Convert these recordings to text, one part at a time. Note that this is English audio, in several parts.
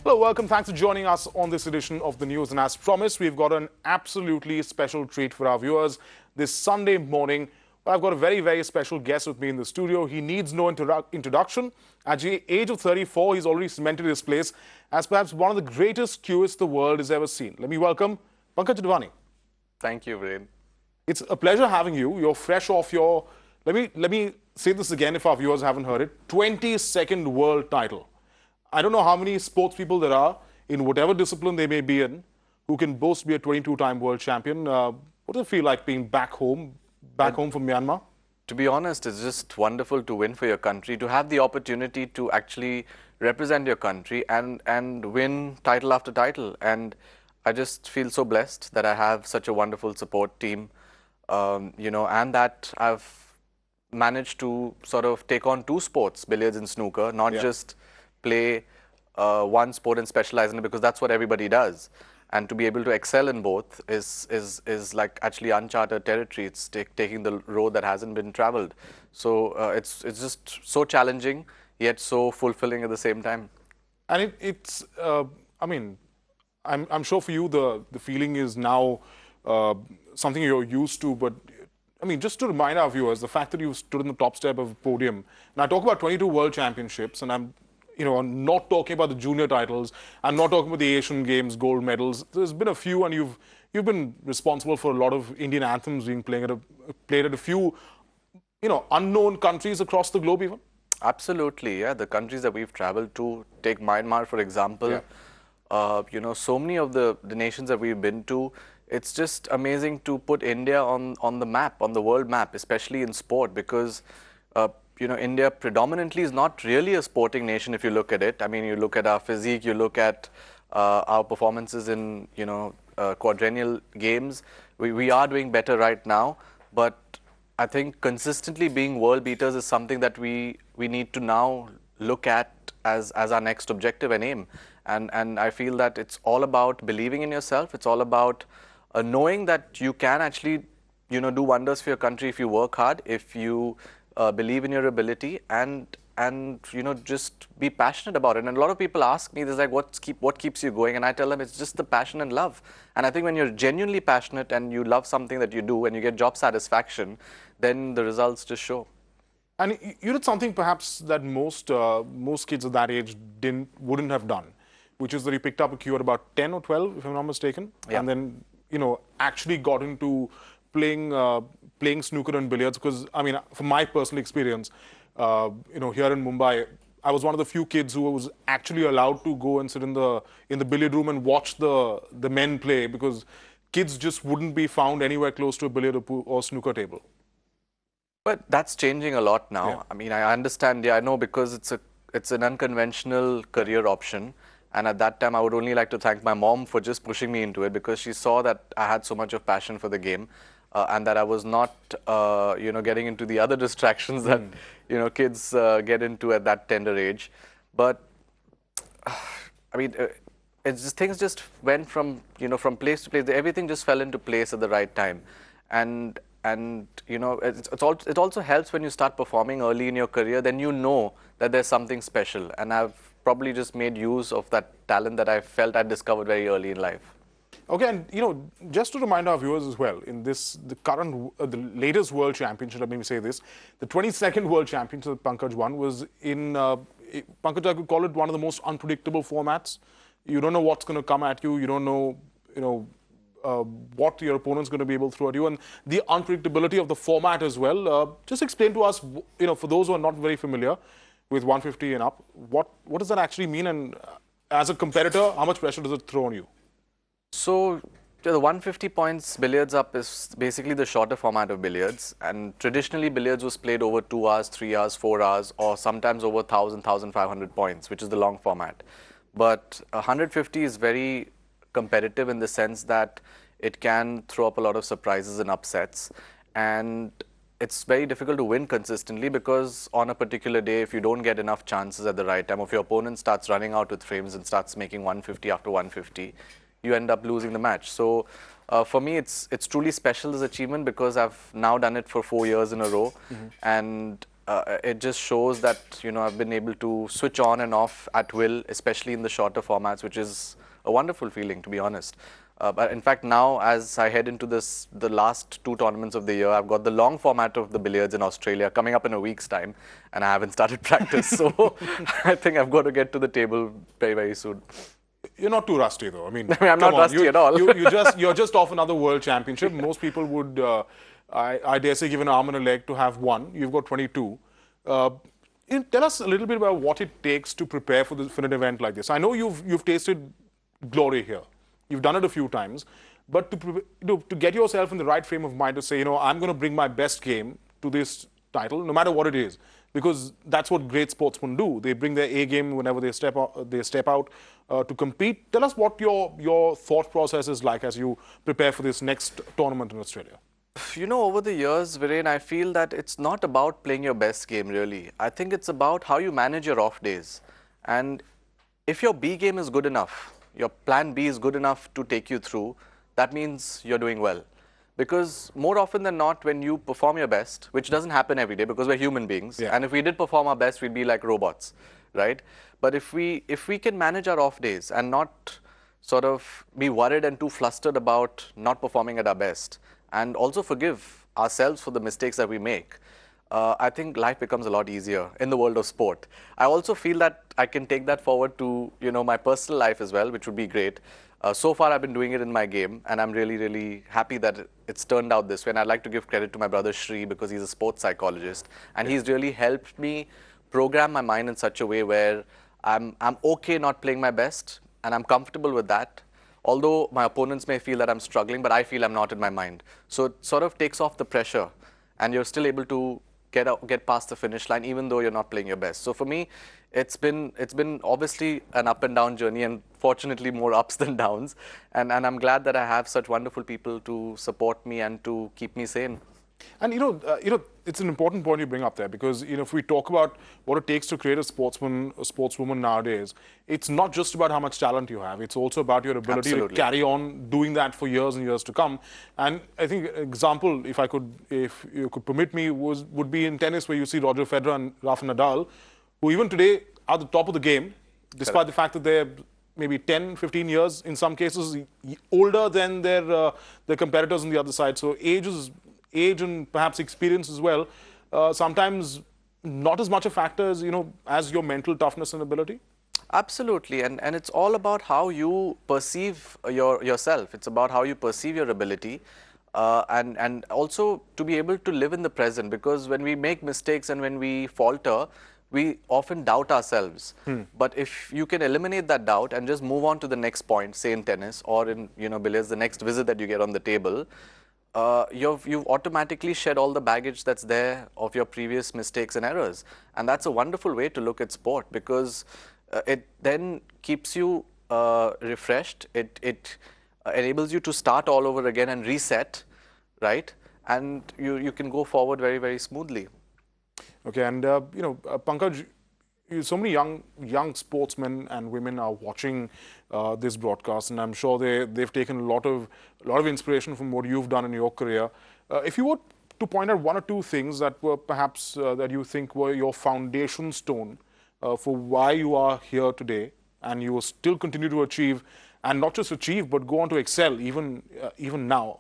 Hello, welcome. Thanks for joining us on this edition of the news. And as promised, we've got an absolutely special treat for our viewers this Sunday morning. I've got a very, very special guest with me in the studio. He needs no introduction. At the age of 34, he's already cemented his place as perhaps one of the greatest Cueists the world has ever seen. Let me welcome Pankaj Advani. Thank you, Viren. It's a pleasure having you. You're fresh off your, let me say this again if our viewers haven't heard it, 22nd world title. I don't know how many sports people there are in whatever discipline they may be in who can boast be a 22-time world champion. What does it feel like being back home from Myanmar? To be honest, it's just wonderful to win for your country, to have the opportunity to actually represent your country and win title after title. And I just feel so blessed that I have such a wonderful support team, and that I've managed to sort of take on two sports, billiards and snooker, not just play one sport and specialize in it, because that's what everybody does. And to be able to excel in both is like actually uncharted territory. It's taking the road that hasn't been traveled. So it's just so challenging, yet so fulfilling at the same time. And I'm sure for you the feeling is now something you're used to, but I mean, just to remind our viewers, the fact that you stood in the top step of the podium, and I talk about 22 world championships, and I'm not talking about the junior titles. I'm not talking about the Asian Games gold medals. There's been a few, and you've been responsible for a lot of Indian anthems being played at a few, unknown countries across the globe even. Absolutely, yeah. The countries that we've traveled to, take Myanmar for example. So many of the nations that we've been to. It's just amazing to put India on the map, on the world map, especially in sport, because India predominantly is not really a sporting nation if you look at it. I mean, you look at our physique, you look at our performances in, quadrennial games. We are doing better right now, but I think consistently being world beaters is something that we need to now look at as our next objective and aim. And I feel that it's all about believing in yourself. It's all about knowing that you can actually, do wonders for your country if you work hard, if you believe in your ability, and just be passionate about it. And a lot of people ask me, there's like, what keeps you going? And I tell them it's just the passion and love. And I think when you're genuinely passionate and you love something that you do and you get job satisfaction, then the results just show. And you did something perhaps that most kids of that age wouldn't have done, which is that you picked up a cue at about 10 or 12, if I'm not mistaken, and then actually got into playing snooker and billiards. Because I mean, from my personal experience, here in Mumbai, I was one of the few kids who was actually allowed to go and sit in the billiard room and watch the men play, because kids just wouldn't be found anywhere close to a billiard or snooker table. But that's changing a lot now. Yeah. I mean, I understand. Yeah, I know, because it's an unconventional career option. And at that time, I would only like to thank my mom for just pushing me into it, because she saw that I had so much of passion for the game, and that I was not, getting into the other distractions that, kids get into at that tender age. But I mean, it's just, things just went from, from place to place. Everything just fell into place at the right time. And it also helps when you start performing early in your career. Then you know that there's something special. And I've probably just made use of that talent that I felt I discovered very early in life. Okay, and just to remind our viewers as well, in the latest World Championship, let me say this, the 22nd World Championship that Pankaj won was in, Pankaj, I could call it one of the most unpredictable formats. You don't know what's going to come at you. You don't know, what your opponent's going to be able to throw at you, and the unpredictability of the format as well. Just explain to us, for those who are not very familiar with 150 and up, what does that actually mean? And as a competitor, how much pressure does it throw on you? So the 150 points billiards up is basically the shorter format of billiards. And traditionally, billiards was played over 2 hours, 3 hours, 4 hours, or sometimes over 1,000, 1,500 points, which is the long format. But 150 is very competitive in the sense that it can throw up a lot of surprises and upsets. And it's very difficult to win consistently, because on a particular day, if you don't get enough chances at the right time, or if your opponent starts running out with frames and starts making 150 after 150, you end up losing the match. So for me, it's truly special, this achievement, because I've now done it for 4 years in a row. And it just shows that, I've been able to switch on and off at will, especially in the shorter formats, which is a wonderful feeling, to be honest. But in fact, now as I head into the last 2 tournaments of the year, I've got the long format of the billiards in Australia coming up in a week's time, and I haven't started practice. So I think I've got to get to the table very, very soon. You're not too rusty, though. I mean, I'm not rusty at all. You're just off another World Championship. Most people would, I dare say, give an arm and a leg to have one. You've got 22. Tell us a little bit about what it takes to prepare for an event like this. I know you've tasted glory here. You've done it a few times, but to get yourself in the right frame of mind to say, I'm going to bring my best game to this title, no matter what it is, because that's what great sportsmen do. They bring their A game whenever they step out to compete. Tell us what your thought process is like as you prepare for this next tournament in Australia. Over the years, Viren, I feel that it's not about playing your best game, really. I think it's about how you manage your off days. And if your B game is good enough, your plan B is good enough to take you through, that means you're doing well. Because more often than not, when you perform your best, which doesn't happen every day because we're human beings, and if we did perform our best, we'd be like robots, right? But if we can manage our off days and not sort of be worried and too flustered about not performing at our best, and also forgive ourselves for the mistakes that we make, I think life becomes a lot easier in the world of sport. I also feel that I can take that forward to my personal life as well, which would be great. So far, I've been doing it in my game, and I'm really, really happy that it's turned out this way. And I'd like to give credit to my brother Shri, because he's a sports psychologist, and he's really helped me program my mind in such a way where I'm okay not playing my best, and I'm comfortable with that. Although my opponents may feel that I'm struggling, but I feel I'm not in my mind. So it sort of takes off the pressure, and you're still able to get past the finish line, even though you're not playing your best. So for me, it's been obviously an up and down journey, and fortunately more ups than downs. And I'm glad that I have such wonderful people to support me and to keep me sane. And it's an important point you bring up there, because if we talk about what it takes to create a sportsman, a sportswoman nowadays, it's not just about how much talent you have. It's also about your ability to carry on doing that for years and years to come. And I think an example, if you could permit me, would be in tennis, where you see Roger Federer and Rafa Nadal, who even today are the top of the game, despite the fact that they're maybe 10, 15 years, in some cases, older than their competitors on the other side. So age and perhaps experience as well, sometimes not as much a factor as your mental toughness and ability? Absolutely, and it's all about how you perceive yourself. It's about how you perceive your ability, and also to be able to live in the present, because when we make mistakes and when we falter, we often doubt ourselves. But if you can eliminate that doubt and just move on to the next point, say in tennis or in billiards, the next visit that you get on the table, you've automatically shed all the baggage that's there of your previous mistakes and errors. And that's a wonderful way to look at sport, because it then keeps you refreshed. It enables you to start all over again and reset, right? And you can go forward very, very smoothly. Okay, and Pankaj, so many young sportsmen and women are watching this broadcast, and I'm sure they've taken a lot of inspiration from what you've done in your career. If you were to point out one or two things that were perhaps that you think were your foundation stone for why you are here today, and you will still continue to achieve, and not just achieve, but go on to excel even now,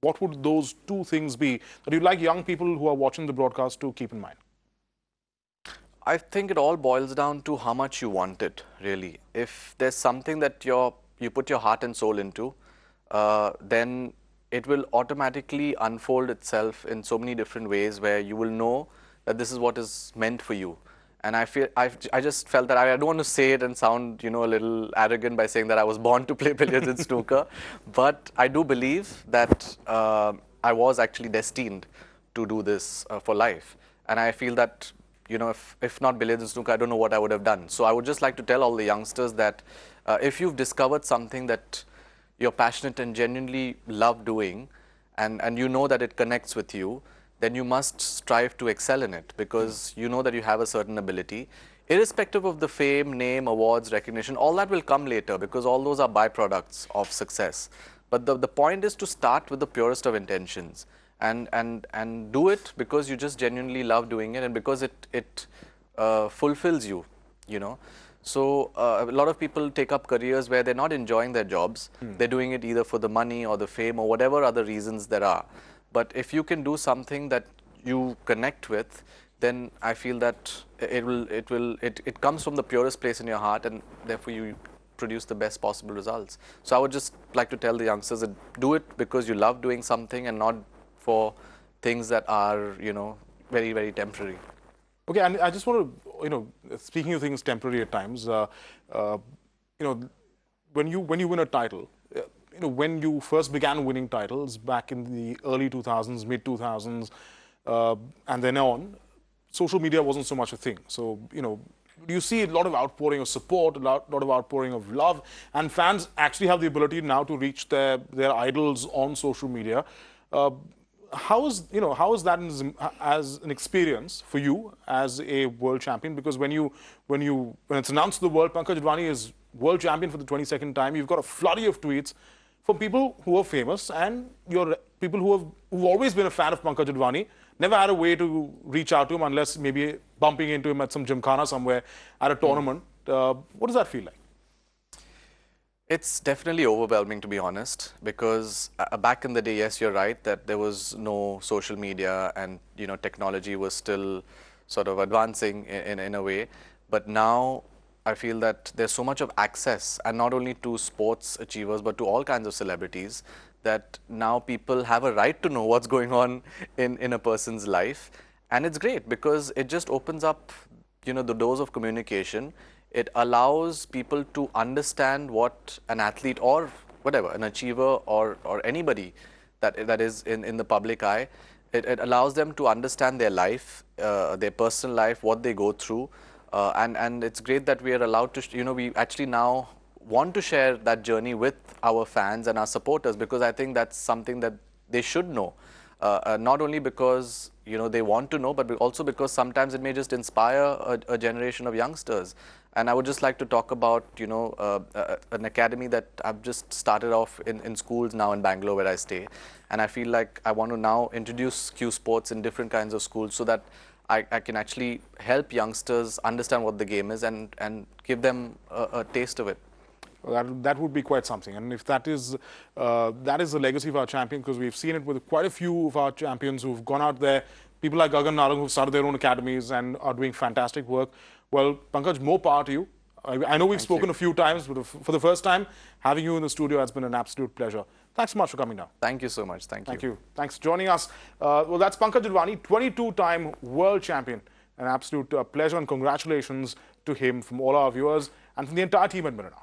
what would those two things be that you'd like young people who are watching the broadcast to keep in mind? I think it all boils down to how much you want it, really. If there's something that you put your heart and soul into, then it will automatically unfold itself in so many different ways, where you will know that this is what is meant for you. And I just felt that I don't want to say it and sound a little arrogant by saying that I was born to play billiards and snooker, but I do believe that I was actually destined to do this for life. And I feel that if not billiards and snooker, I don't know what I would have done. So I would just like to tell all the youngsters that if you've discovered something that you're passionate and genuinely love doing, and you know that it connects with you, then you must strive to excel in it, because you know that you have a certain ability. Irrespective of the fame, name, awards, recognition, all that will come later, because all those are byproducts of success. But the point is to start with the purest of intentions and do it because you just genuinely love doing it and because it fulfills you, you know. So a lot of people take up careers where they're not enjoying their jobs. They're doing it either for the money or the fame or whatever other reasons there are. But if you can do something that you connect with, then I feel that it comes from the purest place in your heart, and therefore you produce the best possible results. So I would just like to tell the youngsters that do it because you love doing something and not for things that are, you know, very, very temporary. Okay, and I just want to, you know, speaking of things temporary at times, you know, when you win a title, you know, when you first began winning titles back in the early 2000s, mid 2000s, and then on, social media wasn't so much a thing. So, you know, you see a lot of outpouring of support, a lot of outpouring of love, and fans actually have the ability now to reach their idols on social media. How is that as an experience for you as a world champion? Because when it's announced to the world, Pankaj Advani is world champion for the 22nd time, you've got a flurry of tweets from people who are famous and people who've always been a fan of Pankaj Advani, never had a way to reach out to him unless maybe bumping into him at some gymkhana somewhere at a tournament. What does that feel like? It's definitely overwhelming, to be honest, because back in the day, yes, you're right that there was no social media and, you know, technology was still sort of advancing in a way. But now I feel that there's so much of access, and not only to sports achievers, but to all kinds of celebrities, that now people have a right to know what's going on in a person's life. And it's great because it just opens up, you know, the doors of communication. It allows people to understand what an athlete or whatever, an achiever or anybody that is in the public eye, it allows them to understand their life, their personal life, what they go through. And it's great that we are allowed to, you know, we actually now want to share that journey with our fans and our supporters, because I think that's something that they should know. Not only because, you know, they want to know, but also because sometimes it may just inspire a generation of youngsters. And I would just like to talk about, you know, an academy that I've just started off in schools now in Bangalore, where I stay. And I feel like I want to now introduce Q Sports in different kinds of schools so that I can actually help youngsters understand what the game is and give them a taste of it. That would be quite something, and if that is the legacy of our champion, because we've seen it with quite a few of our champions who've gone out there, people like Gagan Narang who've started their own academies and are doing fantastic work. Well, Pankaj, more power to you. I know we've spoken a few times, but for the first time, having you in the studio has been an absolute pleasure. Thanks so much for coming down. Thank you so much. Thank you. Thanks for joining us. Well, that's Pankaj Advani, 22-time world champion. An absolute pleasure, and congratulations to him from all our viewers and from the entire team at VirenFerrao.